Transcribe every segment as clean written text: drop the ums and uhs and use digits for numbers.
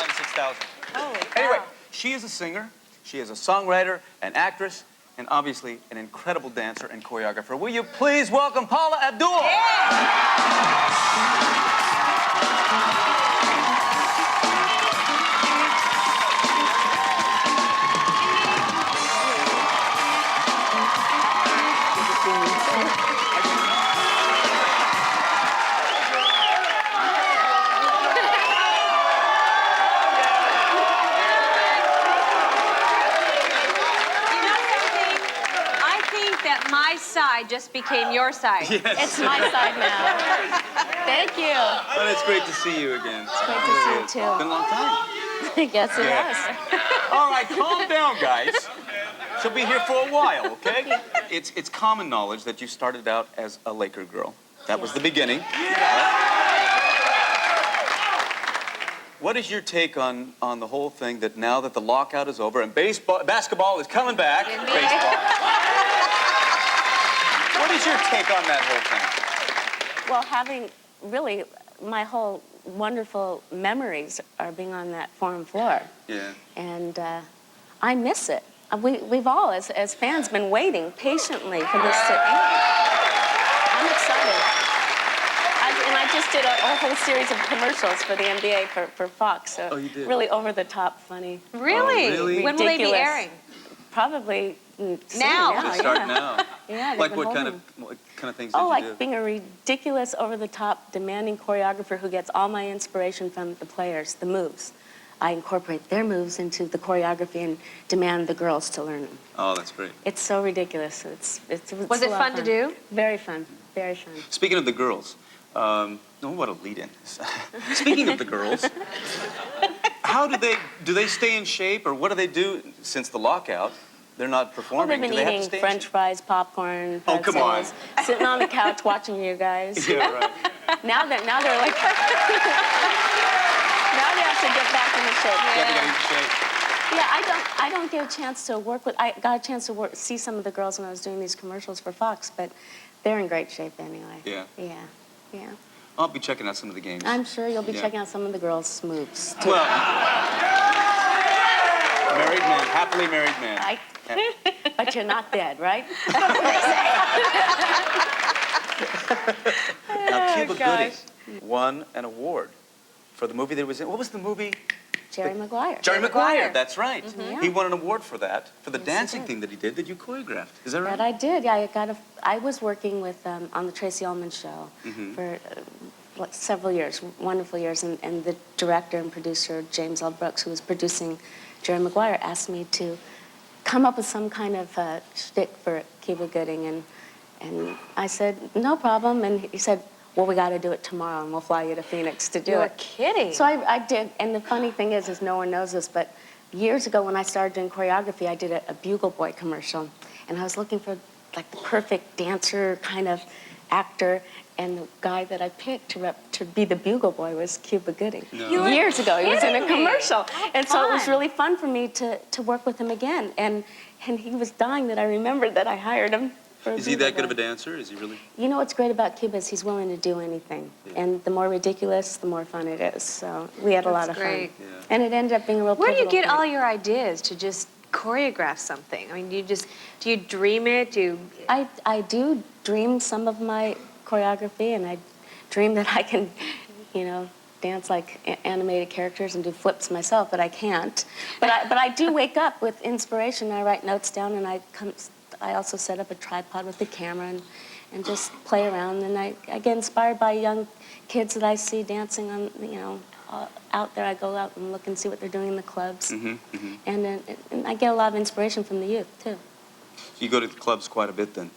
times 6,000. Holy cow. Anyway, she is a singer, she is a songwriter, an actress, and obviously an incredible dancer and choreographer. Will you please welcome Paula Abdul? My side just became your side. Yes. It's my side now. Thank you. Well, it's great to see you again. It's great to see you, too. It's been a long time. Yes, it has. All right, calm down, guys. She'll be here for a while, okay? It's common knowledge that you started out as a Laker girl. That was the beginning. Right? What is your take on the whole thing that now that the lockout is over and basketball is coming back, baseball? What is your take on that whole thing? Well, having really my whole wonderful memories are being on that forum floor. Yeah. And I miss it. We've all, as fans, been waiting patiently for this to end. I'm excited. I just did a whole series of commercials for the NBA for Fox. So oh, you did? Really over-the-top funny. Really? Oh, really? When will they be airing? Probably soon, now. They start now. Yeah, like what kind of things did you do? Like being a ridiculous, over-the-top, demanding choreographer who gets all my inspiration from the players, the moves. I incorporate their moves into the choreography and demand the girls to learn them. Oh, that's great. It's so ridiculous. It's Was it fun to do? Very fun. Very fun. Speaking of the girls, oh, what a lead-in. Speaking of the girls, how do they stay in shape, or what do they do since the lockout? They're not performing. Well, they've been eating French fries, popcorn, pretzels, oh, come on. Sitting on the couch watching you guys. Yeah, right. Now they're like, now they have to get back into shape. Yeah, I don't get a chance to work with. I got a chance to see some of the girls when I was doing these commercials for Fox, but they're in great shape anyway. Yeah. Yeah. Yeah. I'll be checking out some of the games. I'm sure you'll be checking out some of the girls' moves too. Well, married man, happily married man. But you're not dead, right? Now, Cuba Gooding won an award for the movie that was in. What was the movie? Jerry Maguire. Jerry Maguire, that's right. Mm-hmm. He won an award for that, for the dancing thing that he did that you choreographed. Is that right? That I did. Yeah, I was working with on the Tracy Ullman show for several years, wonderful years, and the director and producer James L. Brooks, who was producing Jerry Maguire, asked me to come up with some kind of shtick for Cuba Gooding, and I said no problem, and he said, well, we got to do it tomorrow, and we'll fly you to Phoenix to do it. You're kidding. So I did, and the funny thing is no one knows this, but years ago when I started doing choreography, I did a Bugle Boy commercial, and I was looking for like the perfect dancer kind of actor, and the guy that I picked to be the Bugle Boy was Cuba Gooding. No. Years ago, he was in a commercial, and so it was fun. really fun for me to work with him again, and he was dying that I remembered that I hired him. Is he that good of a dancer? Is he really? You know what's great about Cuba is he's willing to do anything. Yeah. And the more ridiculous, the more fun it is. So we had a lot of fun. Great. Yeah. And it ended up being a real Where do you pivotal get thing. all your ideas to just choreograph something? I mean, do you dream it? I do dream some of my choreography, and I dream that I can, dance like animated characters and do flips myself, but I can't. But I do wake up with inspiration. I write notes down, and I also set up a tripod with the camera and just play around. And I get inspired by young kids that I see dancing on, out there. I go out and look and see what they're doing in the clubs. And I get a lot of inspiration from the youth, too. You go to the clubs quite a bit, then?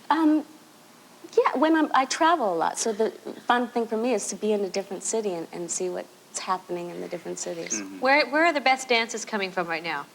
Yeah, when I travel a lot. So the fun thing for me is to be in a different city and see what's happening in the different cities. Where are the best dances coming from right now?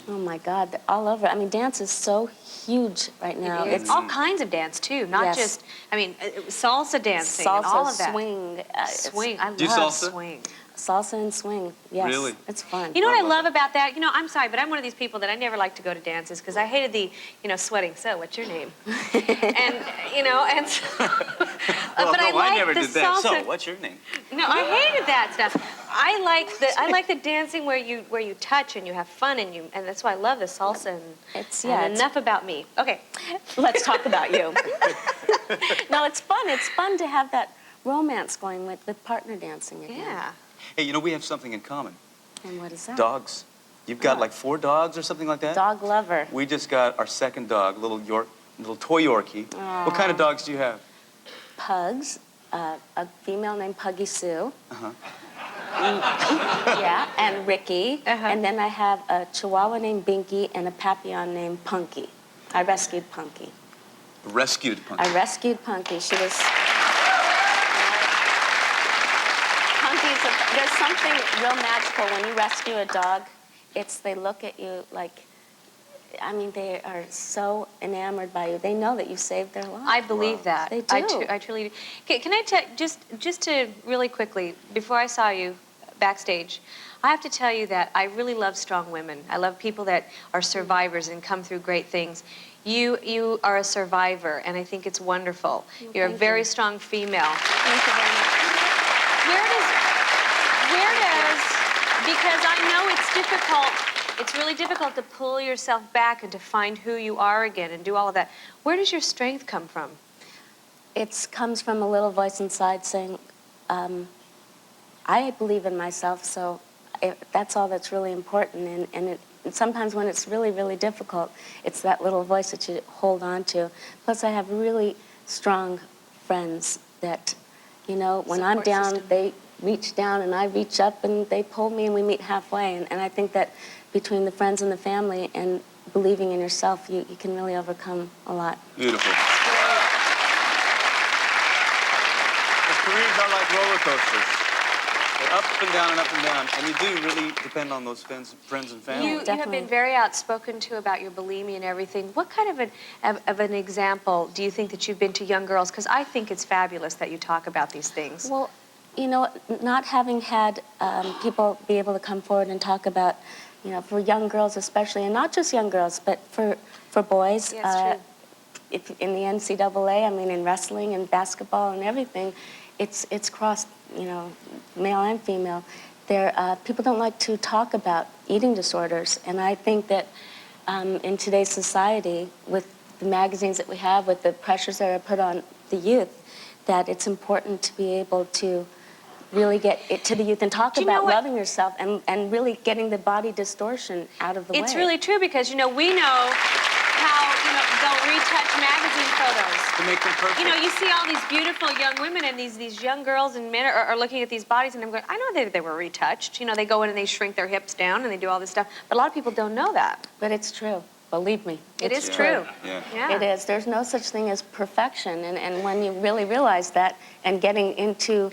Oh my God, they're all over. I mean, dance is so huge right now. It's all kinds of dance too, not just. I mean, salsa dancing salsa, and all of that. swing. Swing. I Do love salsa? swing. Salsa and swing. Yes, Really? It's fun. You know what I love about that? I'm sorry, but I'm one of these people that I never like to go to dances because I hated the, sweating. So, what's your name? and so, Well, but no, I never the did that. salsa. So, what's your name? No, I hated that stuff. I like the dancing where you touch and you have fun and that's why I love the salsa and enough about me. Okay, Let's talk about you. No, it's fun. It's fun to have that romance going with partner dancing again. yeah. Hey, you know, we have something in common. And what is that? Dogs. You've got like 4 dogs or something like that? Dog lover. We just got our second dog, little toy Yorkie. What kind of dogs do you have? Pugs, a female named Puggy Sue. Uh-huh. Yeah, and Ricky. Uh-huh. And then I have a Chihuahua named Binky and a Papillon named Punky. I rescued Punky. Rescued Punky. I rescued Punky. She was... There's something real magical when you rescue a dog. They look at you like, I mean, they are so enamored by you. They know that you saved their life. I believe that. They do. I truly do. Can I tell just to really quickly before I saw you backstage, I have to tell you that I really love strong women. I love people that are survivors and come through great things. You are a survivor, and I think it's wonderful. Well, You're a very you. strong female. Thank you very much. Because I know it's difficult, it's really difficult to pull yourself back and to find who you are again and do all of that. Where does your strength come from? It comes from a little voice inside saying, I believe in myself, so that's all that's really important. And sometimes when it's really, really difficult, it's that little voice that you hold on to. Plus, I have really strong friends that, you know, when I'm down, they reach down and I reach up and they pull me and we meet halfway. And I think that between the friends and the family and believing in yourself, you can really overcome a lot. Beautiful. The careers are like roller coasters. They're up and down and up and down. And you do really depend on those friends and family. You have been very outspoken, too, about your bulimia and everything. What kind of an example do you think that you've been to young girls? Because I think it's fabulous that you talk about these things. Well, you know, not having had people be able to come forward and talk about, you know, for young girls especially, and not just young girls, but for boys, in the NCAA, I mean, in wrestling and basketball and everything, it's crossed, you know, male and female. People don't like to talk about eating disorders, and I think that in today's society, with the magazines that we have, with the pressures that are put on the youth, that it's important to be able to really get it to the youth and talk about loving yourself and really getting the body distortion out of the way. It's really true because, you know, we know how, you know, they'll retouch magazine photos. To make them perfect. You know, you see all these beautiful young women and these young girls and men are looking at these bodies and I'm going, I know they were retouched. You know, they go in and they shrink their hips down and they do all this stuff. But a lot of people don't know that. But it's true. Believe me. It is true. Yeah. It is. There's no such thing as perfection. And when you really realize that and getting into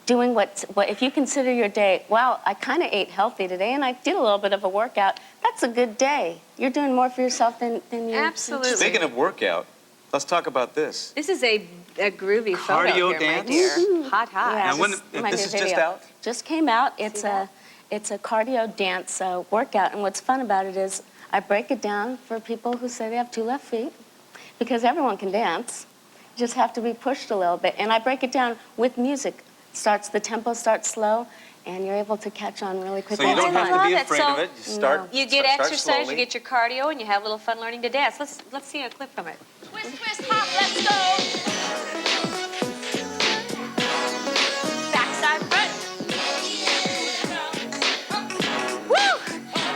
doing what if you consider your day, wow, I kind of ate healthy today and I did a little bit of a workout, that's a good day. You're doing more for yourself than you... Absolutely. Speaking of workout, let's talk about this. This is a groovy Cardio photo here, dance? my dear. Hot, hot. Yeah, And when my this new is just video. out? Just came out. It's a cardio dance workout. And what's fun about it is I break it down for people who say they have 2 left feet, because everyone can dance. You just have to be pushed a little bit. And I break it down with music. The tempo starts slow, and you're able to catch on really quickly. So you don't I have to love be it. afraid So of it. You start. You get start exercise, slowly. you get your cardio, and you have a little fun learning to dance. Let's see a clip from it. Twist, twist, hop, let's go. Backside front. Woo!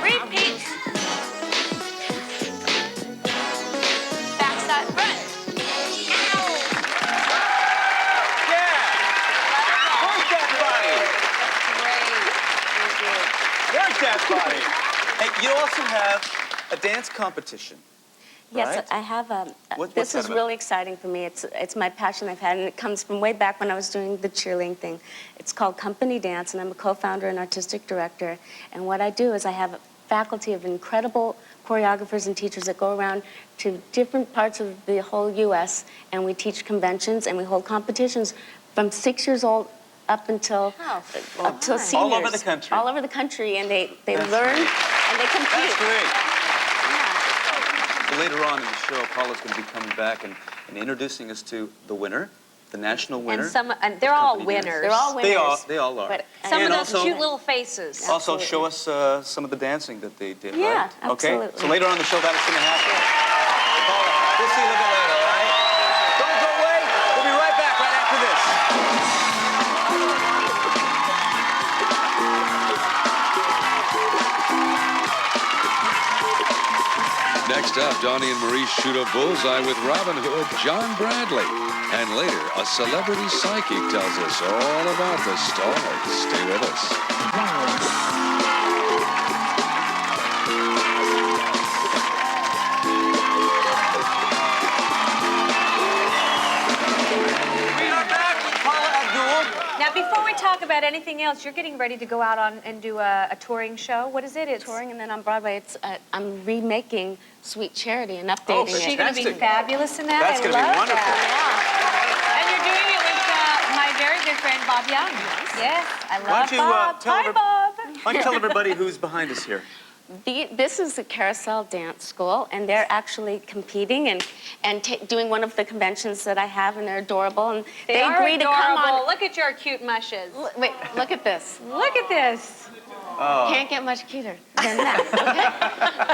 Repeat. Backside front. Work that body. Hey, you also have a dance competition. Yes, right? I have. What's this that is about? really exciting for me. It's my passion I've had, and it comes from way back when I was doing the cheerleading thing. It's called Company Dance, and I'm a co-founder and artistic director. And what I do is I have a faculty of incredible choreographers and teachers that go around to different parts of the whole U.S., and we teach conventions, and we hold competitions from 6 years old up until seniors. All over the country. All over the country, and they That's learn great. and they compete. That's great. Yeah. So later on in the show, Paula's going to be coming back and introducing us to the winner the national winner. And they're all Company dance. winners. They're all winners. They all are. But Some And of those also- cute little faces. Also, Absolutely. show us some of the dancing that they did, Yeah, right? Okay? absolutely. So later on in the show, that is going to happen. Paula, we'll see you a little bit later, all right? Don't go away. We'll be right back right after this. Next up, Donny and Maurice shoot a bullseye with Robin Hood, John Bradley. And later, a celebrity psychic tells us all about the stars. Stay with us. We are back with Paula Abdul. Now, before we talk about anything else, you're getting ready to go out on and do a touring show. What is it? It's Touring, and then on Broadway, I'm remaking Sweet Charity and Oh, updating Is she it. going to be Fantastic. fabulous in that? That's I gonna be love wonderful. that. And you're doing it with my very good friend Bob Young. Yes, I Why love don't you Bob. tell Hi, Bob. Why don't you tell everybody who's behind us here? This is the Carousel Dance School, and they're actually competing and doing one of the conventions that I have, and they're adorable. And They are agreed to come adorable. on. Look at your cute mushes. Wait, look at this. Look at this. Can't get much cuter than that. Okay.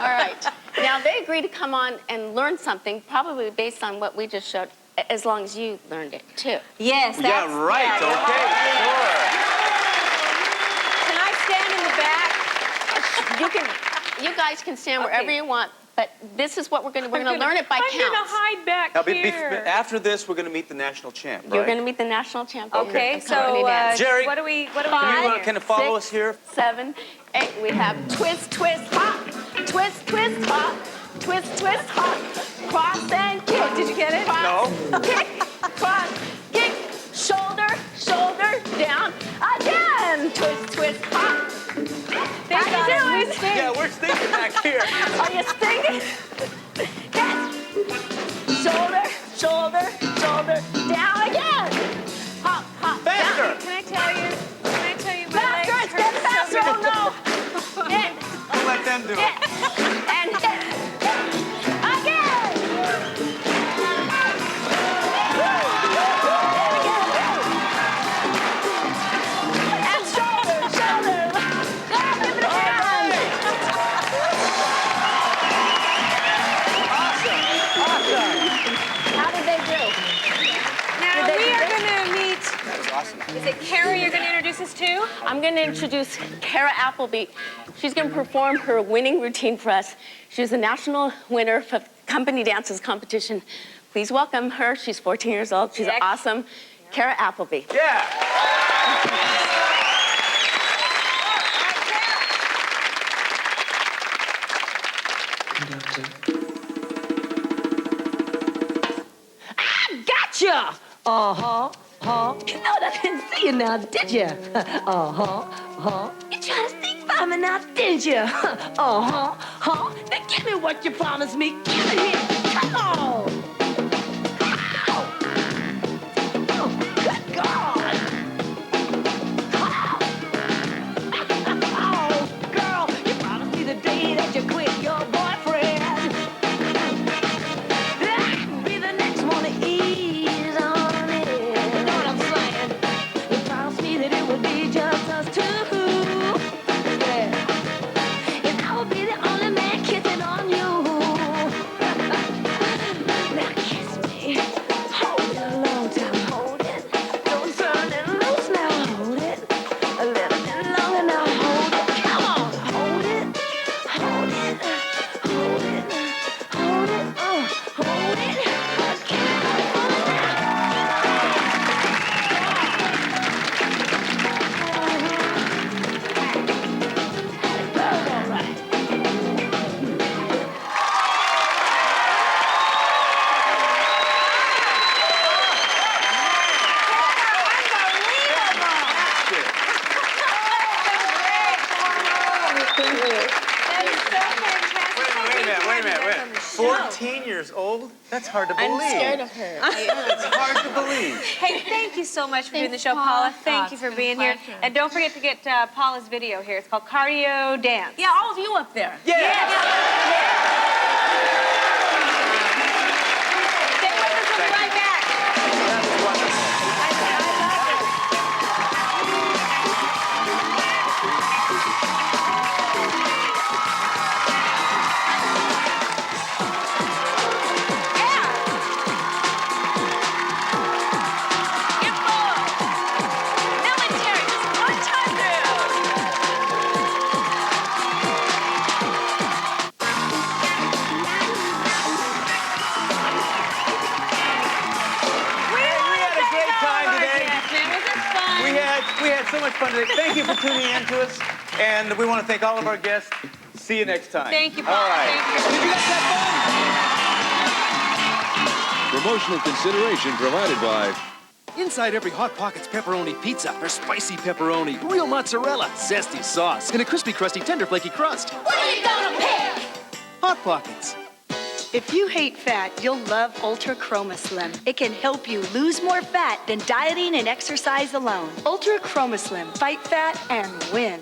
All right. Now they agreed to come on and learn something, probably based on what we just showed, as long as you learned it too. Yes, that's... Yeah, right. yeah, Okay, sure. Can I stand in the back? You guys can stand Okay. wherever you want, but this is what we're going to learn it by I'm going to counts. hide back Now, here. after this, we're going to meet the national champ, right? You're going to meet the national champion. Okay, of company so dance. Jerry, what do we Can you got kind here? of follow us here? 7, 8. We have twist, twist, hop, twist, twist, hop, twist, twist, hop, cross and kick. Oh, did you get it? Cross, No. kick, cross, kick, shoulder, shoulder, down, again. Twist, twist, hop. They How got you it. doing? We stink. Yeah, we're stinking back here. Are you stinging? Yes. Shoulder, shoulder, shoulder, down again. Hop, hop, Faster. down. Can I tell you? My Faster, legs it's hurt getting so faster. bad. Oh no. Hit, Don't let them do it. hit, and hit. Again. And shoulder, shoulder. Go, give it a hand. How did they do? Now, Did they we do are this? going to meet... That was awesome. Is it Carrie you're going to introduce us to? I'm going to introduce Kara Appleby. She's going to perform her winning routine for us. She's a national winner for company dances competition. Please welcome her. She's 14 years old. She's Yes. awesome. Kara Appleby. Yeah. Gotcha! Uh-huh, huh. You know I didn't see you now, did you? Uh-huh, huh. You trying to sneak by me now, didn't you? Uh-huh, huh. Now give me what you promised me. Give it here. Come on. Ow. Oh, good God. Oh, girl, you promised me the day that you quit your boyfriend. Be the next one to ease on it. You know what I'm saying? You promised me that it would be just us two. Yeah. And I would be the only man kissing on you. Now kiss me. Hold it a long time. Hold it. Don't turn it loose now. Hold it. A little bit longer now. Hold it. Come on. Hold it. Hold it. Hold it. Hold it. Hold it. All right. That is so fantastic. Wait a minute. 14 years old? That's hard to believe. I'm scared of her. It's hard to believe. Hey, thank you so much for doing the Thanks, show, Paula. Paula. Thank Oh, you it's for been a being here. pleasure. And don't forget to get Paula's video here. It's called Cardio Dance. Yeah, all of you up there. Yeah. Stay with us. We'll be right back. That was wonderful. We had so much fun today. Thank you for tuning in to us. And we want to thank all of our guests. See you next time. Thank you, Paula. All right. Thank you. Did you guys have fun? Promotional consideration provided by Inside every Hot Pockets pepperoni pizza are spicy pepperoni, real mozzarella, zesty sauce, and a crispy, crusty, tender, flaky crust. What are you gonna pick? Hot Pockets. If you hate fat, you'll love Ultra Chroma Slim. It can help you lose more fat than dieting and exercise alone. Ultra Chroma Slim. Fight fat and win.